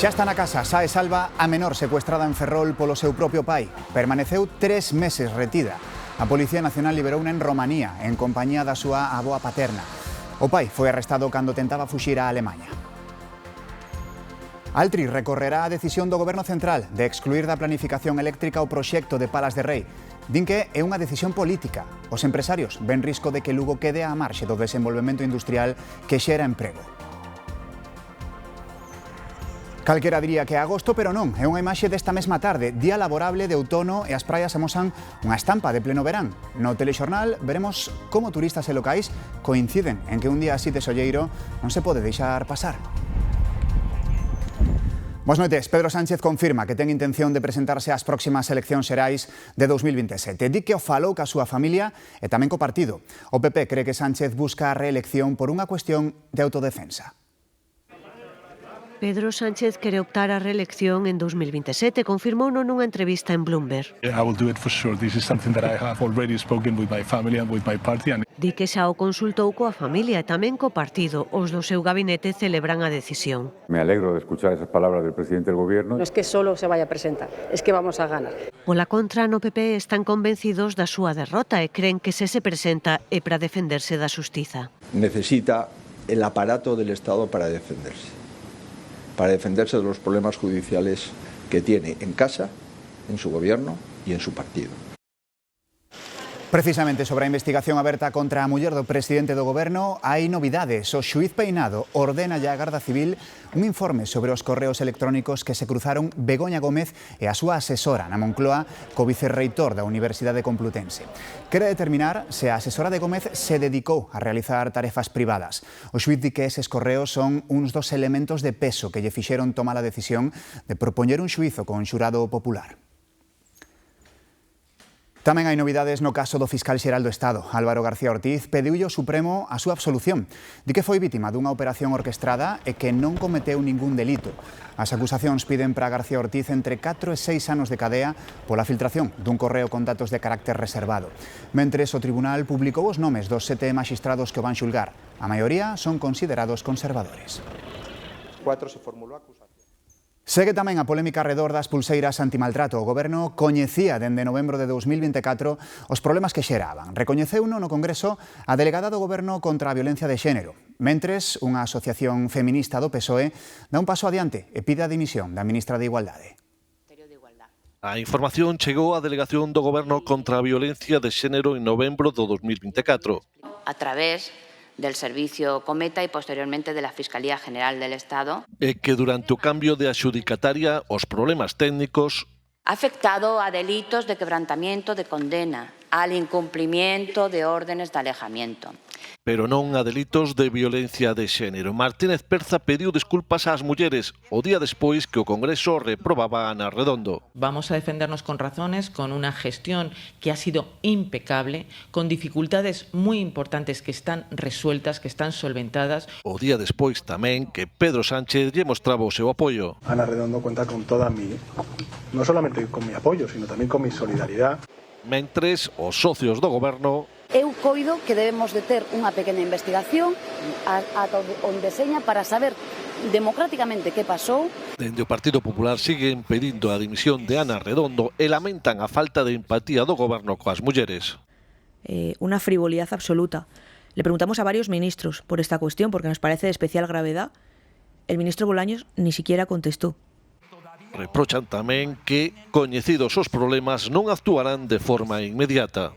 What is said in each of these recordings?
Xa está na casa, sae salva a menor secuestrada en Ferrol polo seu propio pai. Permaneceu 3 meses retida. A Policía Nacional liberouna en Romanía, en compañía da súa avoa paterna. O pai foi arrestado cando tentaba fuxir a Alemaña. Altri recorrerá a decisión do Goberno Central de excluir da planificación eléctrica o proxecto de Palas de Rei. Din que é unha decisión política. Os empresarios ven risco de que Lugo quede á marxe do desenvolvemento industrial que xera emprego. Calquera diría que é agosto, pero non. É unha imaxe desta mesma tarde, día laborable de outono e as praias amosan unha estampa de pleno verán. No telexornal veremos como turistas e locais coinciden en que un día así de solleiro non se pode deixar pasar. Boas noites. Pedro Sánchez confirma que ten intención de presentarse ás próximas eleccións xerais de 2027. Di que o falou ca súa familia e tamén co partido. O PP cree que Sánchez busca a reelección por unha cuestión de autodefensa. Pedro Sánchez quere optar á reelección en 2027, confirmouno nunha entrevista en Bloomberg. I will do it for sure. This is something that I have already spoken with my family and with my party. Di que xa o consultou coa familia e tamén co partido. Os do seu gabinete celebran a decisión. Me alegro de escuchar esas palabras del presidente del gobierno. No es que solo se vaya a presentar, es que vamos a ganar. Pola contra, no PP están convencidos da súa derrota e creen que se presenta é para defenderse da xustiza. Necesita el aparato del Estado para defenderse de los problemas judiciales que tiene en casa, en su gobierno y en su partido. Precisamente sobre a investigación aberta contra a muller do presidente do goberno hai novidades. O xuíz Peinado ordena á Garda Civil un informe sobre os correos electrónicos que se cruzaron Begoña Gómez e a súa asesora na Moncloa co vicerreitor da Universidade Complutense. Quere determinar se a asesora de Gómez se dedicou a realizar tarefas privadas. O xuíz di que eses correos son uns dos elementos de peso que lle fixeron tomar a decisión de propoñer un xuízo con xurado popular. Tamén hai novidades no caso do fiscal xeral do Estado. Álvaro García Ortiz pediulle ao Supremo a súa absolución. Di que foi vítima dunha operación orquestrada e que non cometeu ningún delito. As acusacións piden para García Ortiz entre 4 e 6 anos de cadea pola filtración dun correo con datos de carácter reservado. Mentres, o tribunal publicou os nomes dos 7 maxistrados que o van xulgar. A maioría son considerados conservadores. 4 se formulou acusación. Segue tamén a polémica arredor das pulseiras antimaltrato. O Goberno coñecía dende novembro de 2024 os problemas que xeraban. Recoñeceuno no Congreso a delegada do Goberno contra a violencia de xénero. Mentres, unha asociación feminista do PSOE dá un paso adiante e pide a dimisión da ministra de Igualdade. A información chegou á delegación do Goberno contra a violencia de xénero en novembro do 2024. A través del Servicio Cometa y posteriormente de la Fiscalía General del Estado. E que durante o cambio de adxudicataria os problemas técnicos ha afectado a delitos de quebrantamiento de condena, al incumplimiento de órdenes de alejamiento. Pero non a delitos de violencia de xénero. Martínez Perza pediu desculpas ás mulleres o día despois que o Congreso reprobaba a Ana Redondo. Vamos a defendernos con razones, con una gestión que ha sido impecable, con dificultades muy importantes que están resueltas, que están solventadas. O día despois tamén que Pedro Sánchez lle mostraba o seu apoio. Ana Redondo cuenta con toda mi, no solamente con mi apoyo, sino tamén con mi solidaridad. Mentres, os socios do Goberno Eu coido que debemos de ter unha pequena investigación ata onde seña para saber democráticamente que pasou. Dende o Partido Popular siguen pedindo a dimisión de Ana Redondo e lamentan a falta de empatía do Goberno coas mulleres. Una frivolidad absoluta. Le preguntamos a varios ministros por esta cuestión porque nos parece de especial gravedad. El ministro Bolaños ni siquiera contestó. Reprochan tamén que, coñecidos os problemas, non actuarán de forma inmediata.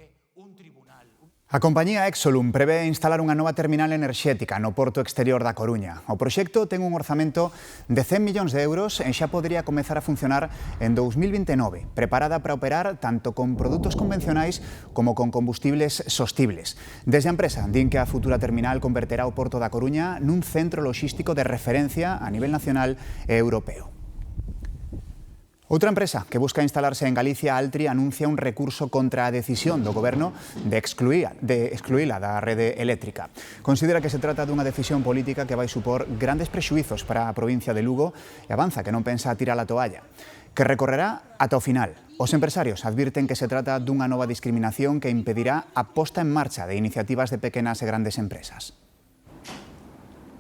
A compañía Exolum prevé instalar unha nova terminal enerxética no porto exterior da Coruña. O proxecto ten un orzamento de 100 millóns de euros e xa podería comezar a funcionar en 2029, preparada para operar tanto con produtos convencionais como con combustibles sostibles. Desde a empresa din que a futura terminal converterá o porto da Coruña nun centro logístico de referencia a nivel nacional e europeo. Outra empresa que busca instalarse en Galicia, Altri, anuncia un recurso contra a decisión do Goberno de excluíla da rede eléctrica. Considera que se trata dunha decisión política que vai supor grandes prexuizos para a provincia de Lugo e avanza que non pensa tirar a toalla, que recorrerá ata o final. Os empresarios advirten que se trata dunha nova discriminación que impedirá a posta en marcha de iniciativas de pequenas e grandes empresas.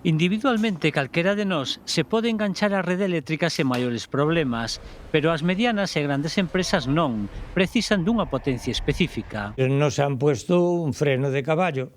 Individualmente, calquera de nós se pode enganchar á rede eléctrica sen maiores problemas, pero as medianas e grandes empresas non, precisan dunha potencia específica. Nos han puesto un freno de caballo.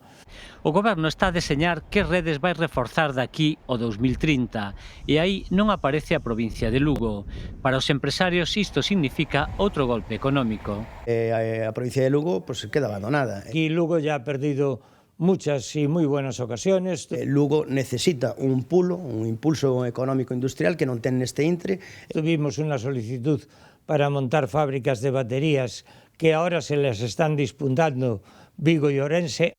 O Goberno está a deseñar que redes vai reforzar daqui ao 2030 e aí non aparece a provincia de Lugo. Para os empresarios isto significa outro golpe económico. A provincia de Lugo queda abandonada. Aquí Lugo ya ha perdido muchas y muy buenas ocasiones. Lugo necesita un impulso económico industrial que non ten neste intre. Tuvimos unha solicitud para montar fábricas de baterías que ahora se les están disputando Vigo e Ourense.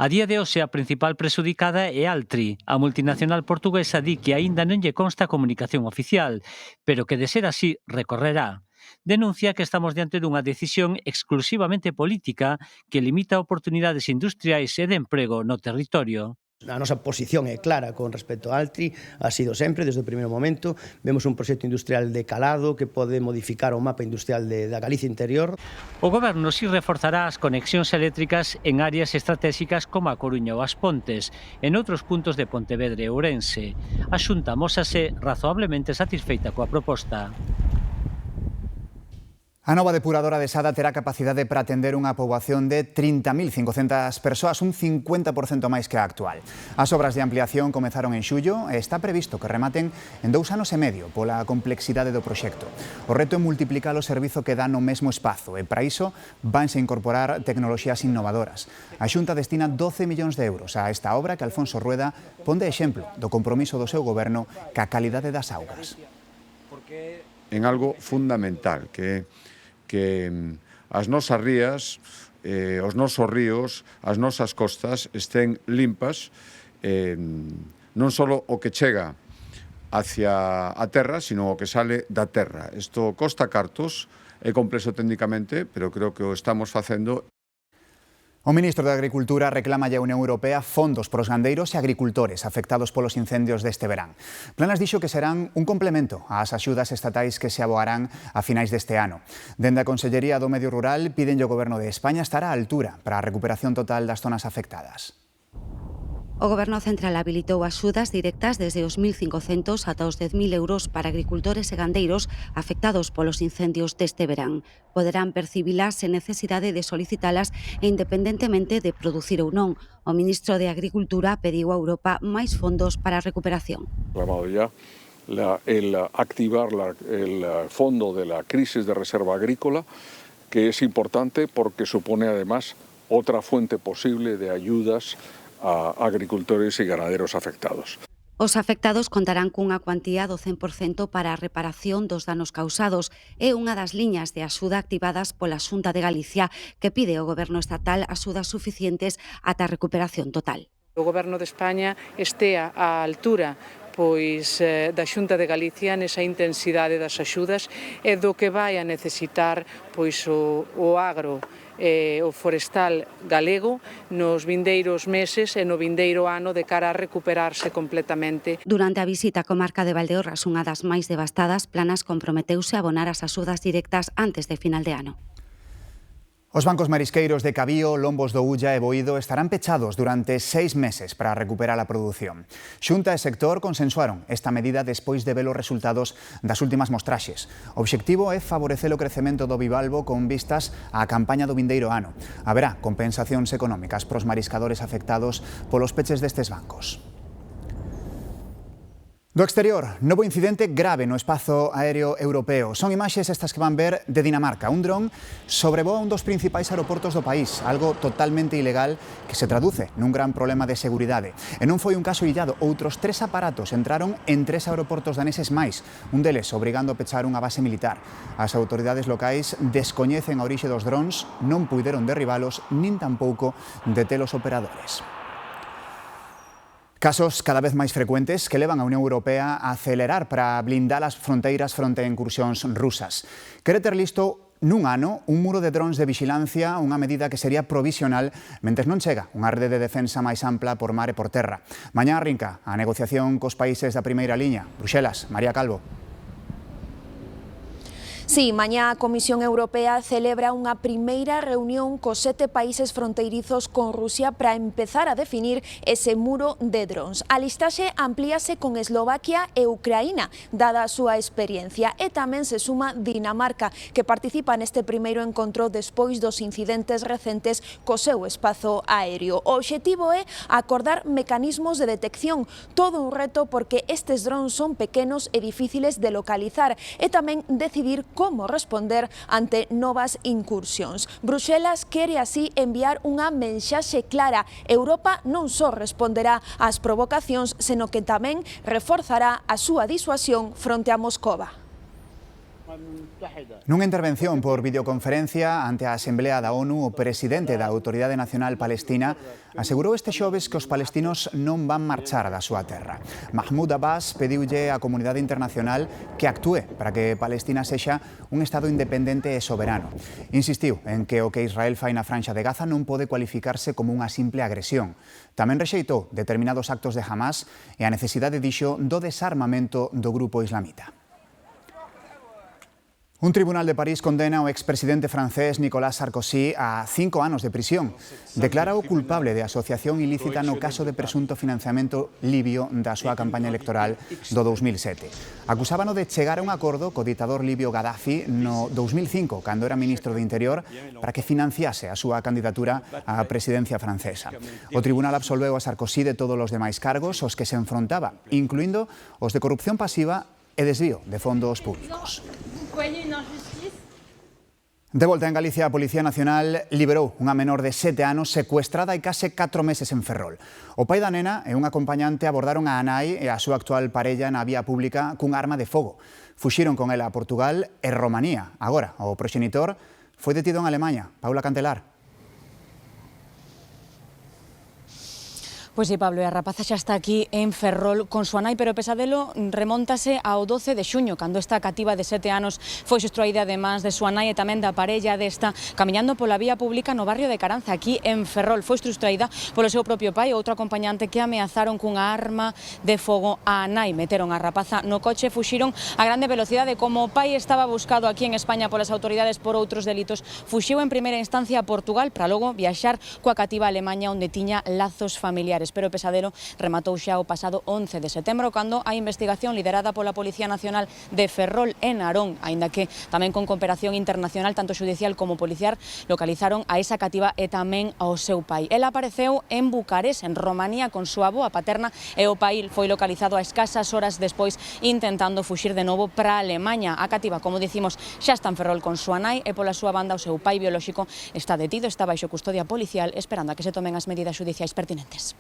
A día de hoxe a principal prexudicada é Altri. A multinacional portuguesa di que aínda non lle consta comunicación oficial, pero que de ser así recorrerá. Denuncia que estamos diante dunha decisión exclusivamente política que limita oportunidades industriais e de emprego no territorio. A nosa posición é clara con respecto a Altri, ha sido sempre, desde o primeiro momento. Vemos un proxecto industrial de calado que pode modificar o mapa industrial da Galicia interior. O Goberno si reforzará as conexións eléctricas en áreas estratégicas como a Coruña ou as Pontes, en outros puntos de Pontevedra e Ourense. A Xunta mósase razoablemente satisfeita coa proposta. A nova depuradora de Sada terá capacidade para atender unha poboación de 30.500 persoas, un 50% máis que a actual. As obras de ampliación comezaron en xullo e está previsto que rematen en 2 anos e medio pola complexidade do proxecto. O reto é multiplicar o servizo que dá no mesmo espazo e para iso vanse incorporar tecnoloxías innovadoras. A Xunta destina 12 millóns de euros a esta obra que Alfonso Rueda pon de exemplo do compromiso do seu goberno ca calidade das augas. En algo fundamental que as nosas rías, os nosos ríos, as nosas costas estén limpas, non só o que chega hacia a terra, sino o que sale da terra. Isto costa cartos, é complexo técnicamente, pero creo que o estamos facendo. O ministro de Agricultura reclama a Unión Europea fondos para os gandeiros e agricultores afectados polos incendios deste verán. Planas dixo que serán un complemento ás axudas estatais que se aboarán a finais deste ano. Dende a Consellería do Medio Rural pídenlle ao Goberno de España estar á altura para a recuperación total das zonas afectadas. O Goberno central habilitou axudas directas desde os 1.500 ata os 10.000 euros para agricultores e gandeiros afectados polos incendios deste verán. Poderán percibilas sen necesidade de solicitalas e independentemente de producir ou non. O ministro de Agricultura pediu a Europa máis fondos para a recuperación. Clamado ya el activar el fondo de la crisis de reserva agrícola, que es importante porque supone además otra fuente posible de ayudas a agricultores e ganaderos afectados. Os afectados contarán cunha cuantía do 100% para a reparación dos danos causados. É unha das liñas de axuda activadas pola Xunta de Galicia que pide ao Goberno estatal axudas suficientes ata a recuperación total. O Goberno de España estea á altura da Xunta de Galicia nesa intensidade das axudas e do que vai a necesitar o agro o forestal galego nos vindeiros meses e no vindeiro ano de cara a recuperarse completamente. Durante a visita á comarca de Valdeorras, unha das máis devastadas, Planas comprometeuse a abonar as axudas directas antes de final de ano. Os bancos marisqueiros de Cabío, Lombos do Ulla e Boído estarán pechados durante 6 meses para recuperar a produción. Xunta e sector consensuaron esta medida despois de ver os resultados das últimas mostraxes. O obxectivo é favorecer o crecemento do bivalvo con vistas á campaña do vindeiro ano. Haberá compensacións económicas pros mariscadores afectados polos peches destes bancos. Do exterior, novo incidente grave no espazo aéreo europeo. Son imaxes estas que van ver de Dinamarca. Un dron sobrevoa un dos principais aeroportos do país, algo totalmente ilegal que se traduce nun gran problema de seguridade. E non foi un caso illado, outros 3 aparatos entraron en 3 aeroportos daneses máis, un deles obrigando a pechar unha base militar. As autoridades locais descoñecen a orixe dos drons, non puideron derribalos, nin tampouco deter os operadores. Casos cada vez máis frecuentes que levan a Unión Europea a acelerar para blindar as fronteiras fronte a incursións rusas. Quere ter listo nun ano un muro de drons de vixilancia, unha medida que sería provisional mentres non chega unha rede de defensa máis ampla por mar e por terra. Mañá arrinca a negociación cos países da primeira liña. Bruxelas, María Calvo. Sí, mañá a Comisión Europea celebra unha primeira reunión cos 7 países fronteirizos con Rusia para empezar a definir ese muro de drons. A listaxe amplíase con Eslovaquia e Ucraína, dada a súa experiencia, e tamén se suma Dinamarca, que participa neste primeiro encontro despois dos incidentes recentes co seu espazo aéreo. O obxectivo é acordar mecanismos de detección, todo un reto porque estes drons son pequenos e difíciles de localizar, e tamén decidir como responder ante novas incursións. Bruxelas quere así enviar unha mensaxe clara. Europa non só responderá ás provocacións, senón que tamén reforzará a súa disuasión fronte a Moscova. Nunha intervención por videoconferencia ante a Asamblea da ONU, o presidente da Autoridade Nacional Palestina asegurou este xoves que os palestinos non van marchar da súa terra. Mahmoud Abbas pediulle á comunidade internacional que actúe para que Palestina sexa un Estado independente e soberano. Insistiu en que o que Israel fai na franxa de Gaza non pode cualificarse como unha simple agresión. Tamén rexeitou determinados actos de Hamas e a necesidade, dixo, do desarmamento do grupo islamita. Un tribunal de París condena ao expresidente francés Nicolas Sarkozy a 5 anos de prisión. Declara o culpable de asociación ilícita no caso de presunto financiamento libio da súa campaña electoral do 2007. Acusábano de chegar a un acordo co ditador libio Gaddafi no 2005, cando era ministro de Interior, para que financiase a súa candidatura á presidencia francesa. O tribunal absolveu a Sarkozy de todos os demais cargos aos que se enfrontaba, incluindo os de corrupción pasiva e desvío de fondos públicos. De volta en Galicia, a Policía Nacional liberou unha menor de 7 anos secuestrada hai case 4 meses en Ferrol. O pai da nena e un acompañante abordaron a nai e a súa actual parella na vía pública cun arma de fogo. Fuxiron con ela a Portugal e Romanía. Agora, o proxenitor foi detido en Alemaña. Paula Cantelar. Pois sí, Pablo, e a rapaza xa está aquí en Ferrol con súa nai, pero o pesadelo remóntase ao 12 de xuño, cando esta cativa de 7 anos foi sustraída además de súa nai e tamén da parella desta, camiñando pola vía pública no barrio de Caranza, aquí en Ferrol. Foi sustraída polo seu propio pai e outro acompañante que ameazaron cunha arma de fogo a nai. Meteron a rapaza no coche e fuxiron a grande velocidade. Como o pai estaba buscado aquí en España polas autoridades por outros delitos, fuxiu en primeira instancia a Portugal para logo viaxar coa cativa a Alemaña, onde tiña lazos familiares. Pero o pesadelo rematou xa o pasado 11 de setembro, cando a investigación liderada pola Policía Nacional de Ferrol e Narón, aínda que tamén con cooperación internacional, tanto xudicial como policial, localizaron a esa cativa e tamén ao seu pai. Ela apareceu en Bucarest, en Romanía, con súa avoa paterna, e o pai foi localizado a escasas horas despois intentando fuxir de novo para Alemaña. A cativa, como dicimos, xa está en Ferrol con súa nai e pola súa banda o seu pai biolóxico está detido, está baixo custodia policial, esperando a que se tomen as medidas xudiciais pertinentes.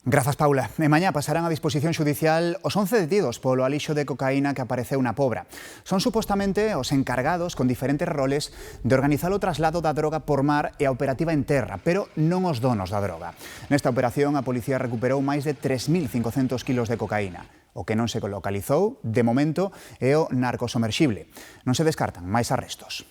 Grazas, Paula. E mañá pasarán a disposición xudicial os 11 detidos polo alixo de cocaína que apareceu na Pobra. Son supostamente os encargados con diferentes roles de organizar o traslado da droga por mar e a operativa en terra, pero non os donos da droga. Nesta operación a policía recuperou máis de 3.500 kilos de cocaína. O que non se localizou, de momento, é o narcosomerxible. Non se descartan máis arrestos.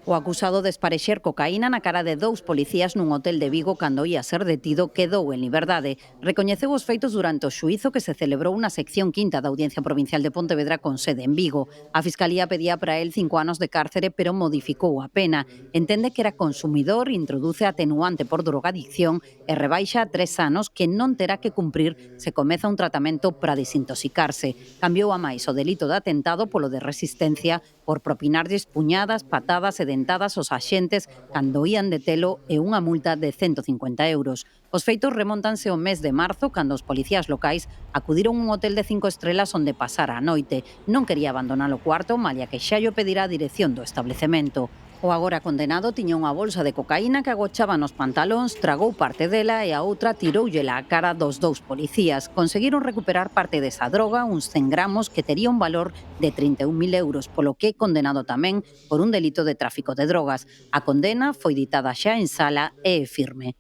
O acusado de esparexer cocaína na cara de 2 policías nun hotel de Vigo cando ia ser detido quedou en liberdade. Recoñeceu os feitos durante o xuízo que se celebrou na sección 5ª da Audiencia Provincial de Pontevedra con sede en Vigo. A Fiscalía pedía para él 5 anos de cárcere, pero modificou a pena. Entende que era consumidor, introduce atenuante por drogadicción e rebaixa a 3 anos que non terá que cumprir se comeza un tratamento para desintoxicarse. Cambiou a máis o delito de atentado polo de resistencia por propinarlles puñadas, patadas e dentadas aos axentes cando ían detelo e unha multa de 150 euros. Os feitos remóntanse ao mes de marzo, cando os policías locais acudiron a un hotel de 5 estrelas onde pasara a noite. Non quería abandonar o cuarto, malia que xa llo pedirá a dirección do establecemento. O agora condenado tiña unha bolsa de cocaína que agochaba nos pantalóns, tragou parte dela e a outra tiroulla á cara dos 2 policías. Conseguiron recuperar parte desa droga, uns 100 gramos, que tería un valor de 31.000 euros, polo que é condenado tamén por un delito de tráfico de drogas. A condena foi ditada xa en sala e é firme.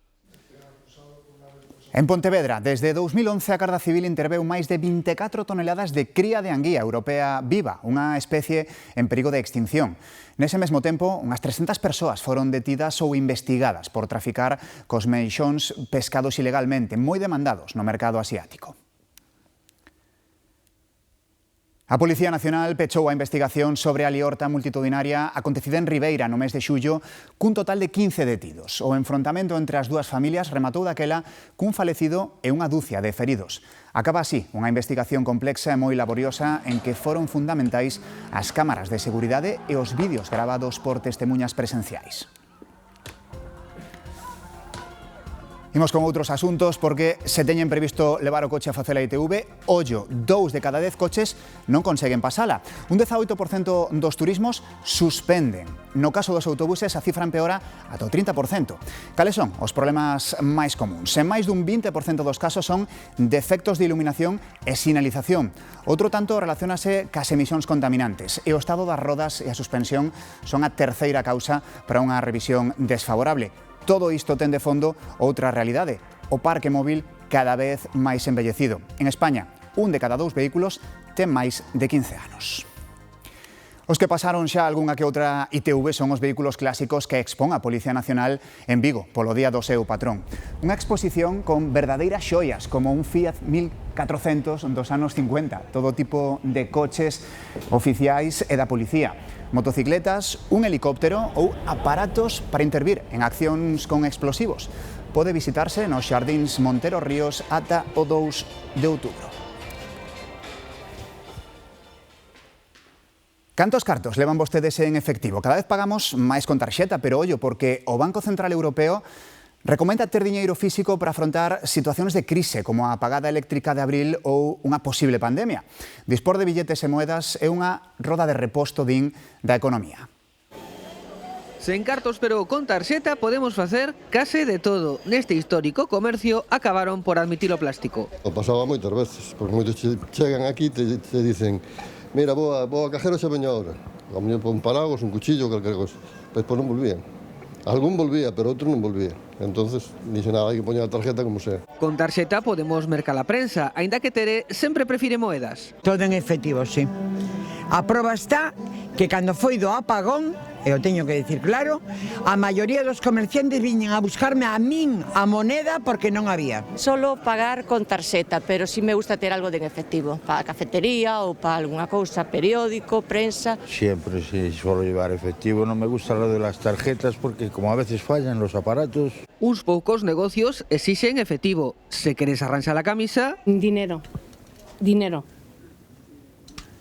En Pontevedra, desde 2011 a Garda Civil interveu máis de 24 toneladas de cría de anguía europea viva, unha especie en perigo de extinción. Nese mesmo tempo, unhas 300 persoas foron detidas ou investigadas por traficar cos meixóns pescados ilegalmente, moi demandados no mercado asiático. A Policía Nacional pechou a investigación sobre a liorta multitudinaria acontecida en Ribeira no mes de xullo cun total de 15 detidos. O enfrontamento entre as dúas familias rematou daquela cun falecido e unha dúcia de feridos. Acaba así unha investigación complexa e moi laboriosa en que foron fundamentais as cámaras de seguridade e os vídeos gravados por testemuñas presenciais. Imos con outros asuntos porque se teñen previsto levar o coche a facer a ITV, ollo, 2 de cada 10 coches non conseguen pasala. Un 18% dos turismos suspenden. No caso dos autobuses a cifra empeora ata o 30%. Cales son os problemas máis comuns? En máis dun 20% dos casos son defectos de iluminación e sinalización. Outro tanto relacionase cas emisións contaminantes e o estado das rodas e a suspensión son a terceira causa para unha revisión desfavorable. Todo isto ten de fondo outra realidade, o parque móvil cada vez máis embellecido. En España, 1 de cada 2 vehículos ten máis de 15 anos. Os que pasaron xa algunha que outra ITV son os vehículos clásicos que expón a Policía Nacional en Vigo polo Día do seu patrón. Unha exposición con verdadeiras xoias como un Fiat 1400 dos anos 50, todo tipo de coches oficiais e da policía, motocicletas, un helicóptero ou aparatos para intervir en accións con explosivos. Pode visitarse nos Xardíns Montero Ríos ata o 2 de outubro. Cantos cartos levan vostedes en efectivo? Cada vez pagamos máis con tarxeta, pero ollo, porque o Banco Central Europeo recomenda ter diñeiro físico para afrontar situacións de crise como a apagada eléctrica de abril ou unha posible pandemia. Dispor de billetes e moedas é unha roda de reposto, din, da economía. Sen cartos pero con tarxeta podemos facer case de todo. Neste histórico comercio acabaron por admitir o plástico. O pasaba moitas veces, porque moitos chegan aquí e te dicen: mira, vou a cajero xa veño ahora. A mellor un paraguas, un cuchillo, calquera cosa. Pois non volvían. Algún volvía, pero outro non volvía. Entonces, dixen nada, hai que poñer a tarxeta como sea. Con tarxeta podemos mercar a prensa, aínda que Tere sempre prefire moedas. Todo en efectivo, sí. A proba está que cando foi do apagón, e o teño que dicir claro, a maioría dos comerciantes viñen a buscarme a min a moneda porque non había. Solo pagar con tarxeta, pero sí me gusta ter algo de efectivo, para a cafetería ou para algunha cousa, periódico, prensa. Siempre si suelo llevar efectivo, non me gusta lo de las tarjetas porque como a veces fallan los aparatos. Uns poucos negocios exixen efectivo. Se queres arranxar a camisa... Dinero.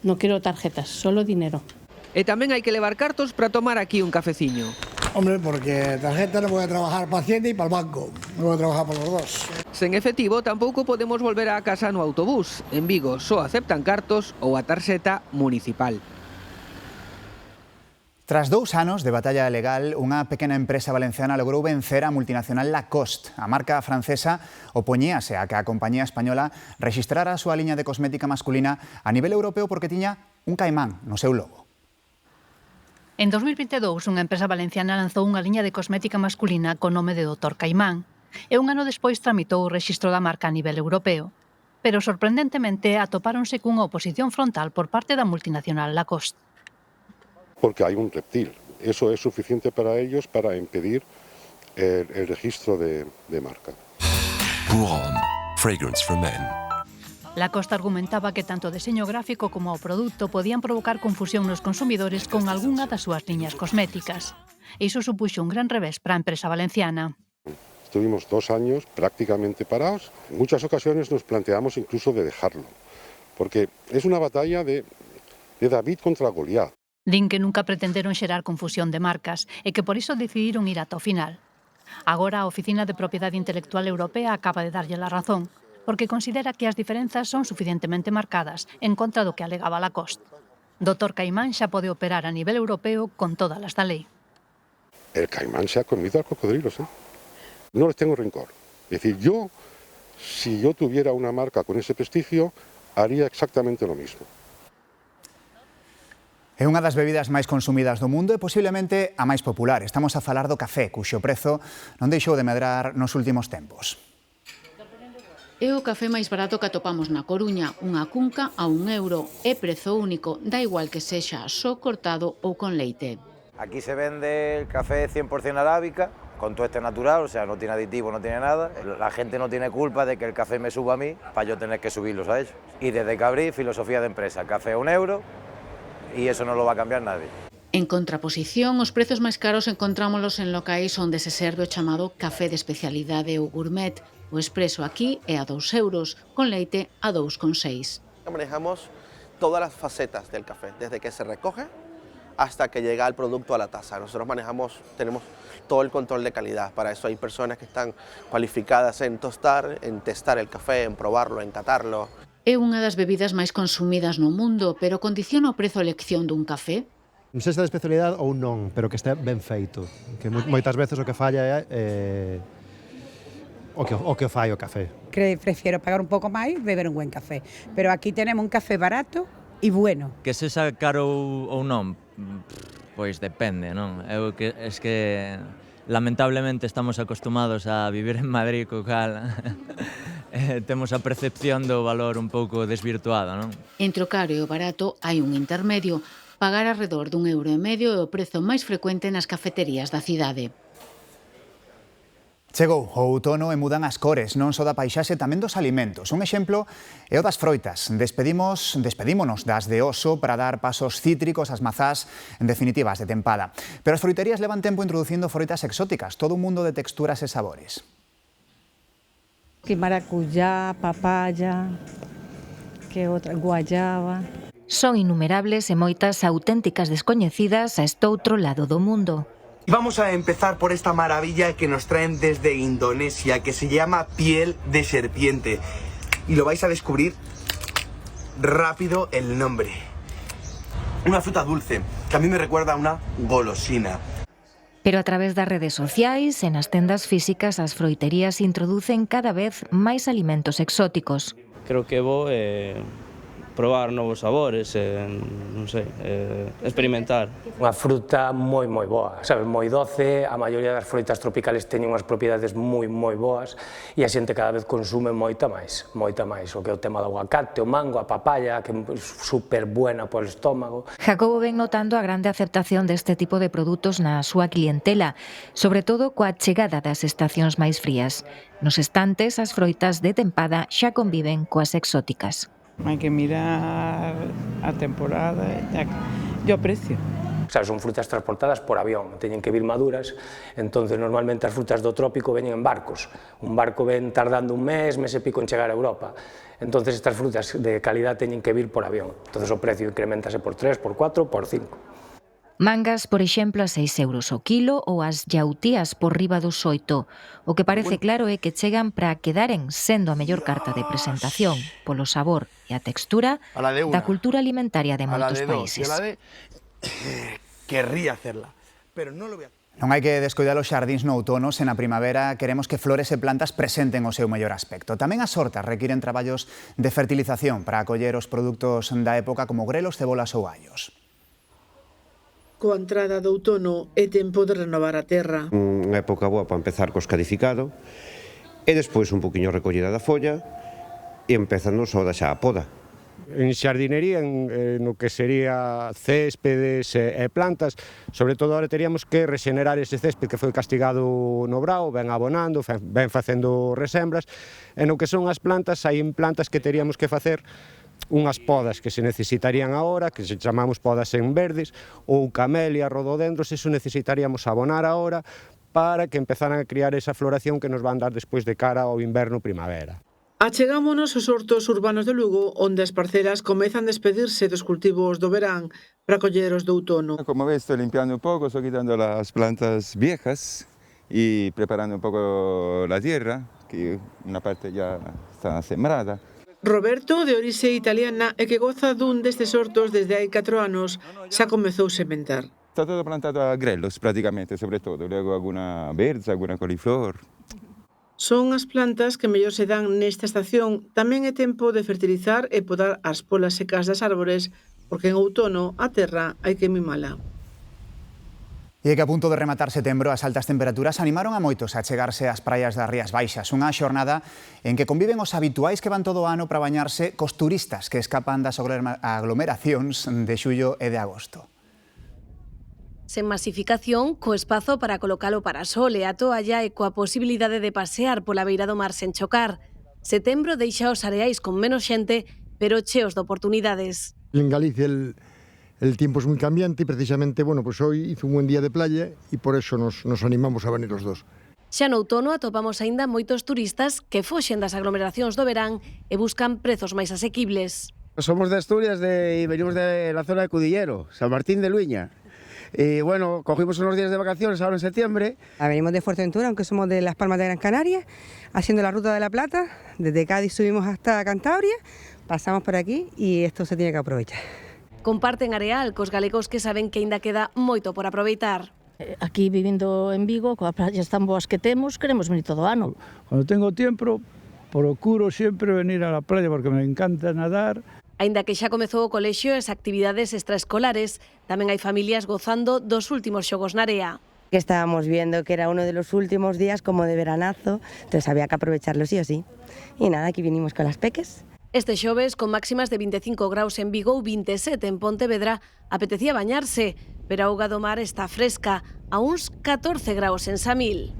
No quero tarjetas, solo dinero. E tamén hai que levar cartos para tomar aquí un cafeciño. Hombre, porque tarjeta no voy a trabajar para Hacienda y para el banco. No voy a trabajar para los dos. Sen efectivo tampouco podemos volver á casa no autobús. En Vigo só aceptan cartos ou a tarxeta municipal. Tras 2 anos de batalla legal, unha pequena empresa valenciana logrou vencer a multinacional Lacoste. A marca francesa opoñíase a que a compañía española rexistrara a súa liña de cosmética masculina a nivel europeo porque tiña un caimán no seu logo. En 2022, unha empresa valenciana lanzou unha liña de cosmética masculina con nome de Dr. Caimán e un ano despois tramitou o rexistro da marca a nivel europeo. Pero, sorprendentemente, atopáronse cunha oposición frontal por parte da multinacional Lacoste. Porque hai un reptil. Eso es suficiente para ellos para impedir el registro de marca. Pour Homme, fragrance for men. Lacoste argumentaba que tanto o deseño gráfico como o produto podían provocar confusión nos consumidores con algunha das súas liñas cosméticas. Iso supuxo un gran revés para a empresa valenciana. Estuvimos 2 años prácticamente parados. En muchas ocasiones nos planteamos incluso de dejarlo, porque es una batalla de David contra Goliat. Din que nunca pretenderon xerar confusión de marcas e que por iso decidiron ir ata o final. Agora a Oficina de Propiedade Intelectual Europea acaba de darlle a razón, porque considera que as diferenzas son suficientemente marcadas en contra do que alegaba Lacoste. Dr. Caimán xa pode operar a nivel europeo con todas as da lei. El caimán se ha comido al cocodrilo, ¿sí? No les tengo rencor. Es decir, si yo tuviera una marca con ese prestigio, haría exactamente lo mismo. É unha das bebidas máis consumidas do mundo e posiblemente a máis popular. Estamos a falar do café, cuxo prezo non deixou de medrar nos últimos tempos. É o café máis barato que atopamos na Coruña, unha cunca a €1. É prezo único, dá igual que sexa só cortado ou con leite. Aquí se vende el café 100% arábica, con tueste natural, o sea, no tiene aditivo, no tiene nada. La gente no tiene culpa de que el café me suba a mí para yo tener que subirlos a ellos. Y desde que abrí, filosofía de empresa, café a €1 y eso no lo va a cambiar nadie. En contraposición, os prezos máis caros encontrámolos en locais onde se serve o chamado café de especialidade ou gourmet. O expreso aquí é a €2, con leite a 2,6. Manejamos todas las facetas del café, desde que se recoge hasta que llega el producto a la taza. Nosotros tenemos todo el control de calidad. Para eso hay personas que están cualificadas en tostar, en testar el café, en probarlo, en catarlo. É unha das bebidas máis consumidas no mundo, pero condiciona o prezo a elección dun café? Non sei se é de especialidade ou non, pero que este ben feito. Que moitas veces o que falla é o que fai o café. Prefiero pagar un pouco máis, beber un buen café. Pero aquí tenemos un café barato e bueno. Que se xa caro ou non, pois depende, non? Es que lamentablemente estamos acostumados a vivir en Madrid, co cal temos a percepción do valor un pouco desvirtuada, non? Entre o caro e o barato hai un intermedio. Pagar alrededor d'€1,5 é o prezo máis frecuente nas cafeterías da cidade. Chegou o outono e mudan as cores, non só da paisaxe, tamén dos alimentos. Un exemplo é o das froitas. Despedímonos das de oso para dar pasos cítricos ás mazás, en definitiva, as de tempada. Pero as froiterías levan tempo introducindo froitas exóticas, todo un mundo de texturas e sabores. Que maracuyá, papaya, que outra, guayaba. Son innumerables e moitas auténticas descoñecidas a este outro lado do mundo. Y vamos a empezar por esta maravilla que nos traen desde Indonesia, que se llama piel de serpiente. Y lo vais a descubrir rápido el nombre. Una fruta dulce, que a mí me recuerda a una golosina. Pero a través das redes sociais e nas tendas físicas as froiterías introducen cada vez máis alimentos exóticos. Creo que vou probar novos sabores, non sei, experimentar. Unha fruta moi boa, sabes, moi doce, a maioría das froitas tropicales teñen unhas propiedades moi boas e a xente cada vez consume moita máis, o que é o tema do aguacate, o mango, a papaya, que é super buena polo estómago. Jacobo ven notando a grande aceptación deste tipo de produtos na súa clientela, sobre todo coa chegada das estacións máis frías. Nos estantes, as froitas de tempada xa conviven coas exóticas. Hai que mirar a temporada e o precio. Sabes, son frutas transportadas por avión, teñen que vir maduras, entonces normalmente as frutas do trópico veñen en barcos. Un barco ven tardando un mes e pico en chegar a Europa. Entonces estas frutas de calidad teñen que vir por avión. Entonces o precio incrementase por 3, por 4, por 5. Mangas, por exemplo, a €6 o kilo ou as yautías por riba dos 8. O que parece claro é que chegan para quedaren sendo a mellor carta de presentación polo sabor e a textura da cultura alimentaria de moitos países. Querría hacerla, pero non lo voy a hacer. Non hai que descoidar os xardíns no outono, se na primavera queremos que flores e plantas presenten o seu mellor aspecto. Tamén as hortas requiren traballos de fertilización para acoller os produtos da época como grelos, cebolas ou allos. Coa entrada do outono é tempo de renovar a terra. Unha época boa para empezar co escadificado e despois un poquinho recollida da folla e empezando só da xa a poda. En xardinería, no que sería céspedes e plantas, sobre todo ahora teríamos que rexenerar ese césped que foi castigado no brao, ben abonando, ben facendo resembras, e no que son as plantas, hai plantas que teríamos que facer unhas podas que se necesitarían agora, que se chamamos podas en verdes, ou camelia, rododendros, eso necesitaríamos abonar agora para que empezaran a criar esa floración que nos van dar despois de cara ao inverno-primavera. Achegámonos aos hortos urbanos de Lugo, onde as parcelas comezan a despedirse dos cultivos do verán para coller os do outono. Como ves, estoy limpiando un poco, estoy quitando las plantas viejas y preparando un poco la tierra, que una parte ya está sembrada. Roberto, de orixe italiana e que goza dun destes hortos desde hai 4 anos, xa comezou a sementar. Está todo plantado a grelos, prácticamente, sobre todo. Luego alguna berza, alguna coliflor. Son as plantas que mellor se dan nesta estación. Tamén é tempo de fertilizar e podar as polas secas das árbores, porque en outono a terra hai que mimala. E é que a punto de rematar setembro, as altas temperaturas animaron a moitos a chegarse ás praias das Rías Baixas. Unha xornada en que conviven os habituais que van todo o ano para bañarse cos turistas que escapan das aglomeracións de xullo e de agosto. sen masificación, co espazo para colocar o parasol e a toalla e coa posibilidade de pasear pola beira do mar sen chocar. Setembro deixa os areais con menos xente, pero cheos de oportunidades. En Galicia el tiempo es muy cambiante y precisamente, bueno, pues hoy hizo un buen día de playa y por eso nos animamos a venir los dos. Xa no outono atopamos aínda moitos turistas que foxen das aglomeracións do verán e buscan prezos máis asequibles. Somos de Asturias y venimos de la zona de Cudillero, San Martín de Luiña. Y bueno, cogimos unos días de vacaciones ahora en septiembre. Venimos de Fuerteventura, aunque somos de Las Palmas de Gran Canaria, haciendo la ruta de la Plata. Desde Cádiz subimos hasta Cantabria, pasamos por aquí y esto se tiene que aprovechar. Comparten areal cos galegos que saben que aínda queda moito por aproveitar. Aquí vivindo en Vigo, coas praias tan boas que temos, queremos venir todo o ano. Cuando tengo tiempo, procuro sempre venir a la playa porque me encanta nadar. Aínda que xa comezou o colexio e as actividades extraescolares, tamén hai familias gozando dos últimos xogos na area. Que estábamos viendo que era uno de los últimos días como de veranazo, entonces había que aprovecharlo sí o sí. Y nada, aquí vinimos con las peques. Este xoves, con máximas de 25 graus en Vigo ou 27 en Pontevedra, apetecía bañarse, pero a auga do mar está fresca, a uns 14 graus en Samil.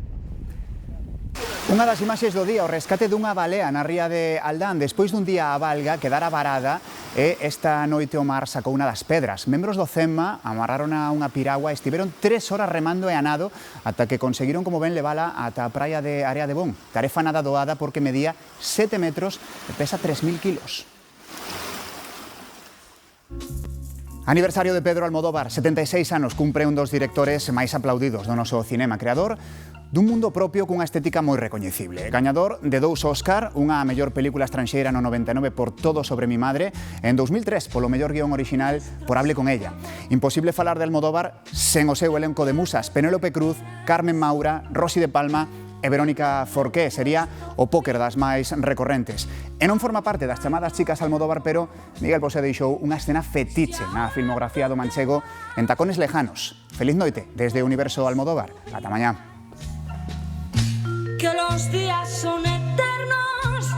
Unha das imaxes do día, o rescate dunha balea na ría de Aldán. Despois dun día a valga, quedara varada e esta noite o mar sacou unha das pedras. Membros do CEMMA amarraron a unha piragua e estiveron 3 horas remando e a nado ata que conseguiron, como ven, levala ata a praia de Area de Bon. Tarefa nada doada porque medía 7 metros e pesa 3.000 kilos. Aniversario de Pedro Almodóvar, 76 anos, cumpre un dos directores máis aplaudidos do noso cinema, creador dun mundo propio cunha estética moi recoñecible. Gañador de 2 Óscar, unha a mellor película estranxeira no 99 por Todo sobre mi madre, en 2003 polo mellor guión original por Hable con ella. Imposible falar de Almodóvar sen o seu elenco de musas, Penélope Cruz, Carmen Maura, Rosy de Palma e Verónica Forqué. Sería o póker das máis recorrentes. E non forma parte das chamadas chicas Almodóvar, pero Miguel Bosé deixou unha escena fetiche na filmografía do manchego en Tacones lejanos. Feliz noite desde Universo Almodóvar. Ata mañá. Que los días son eternos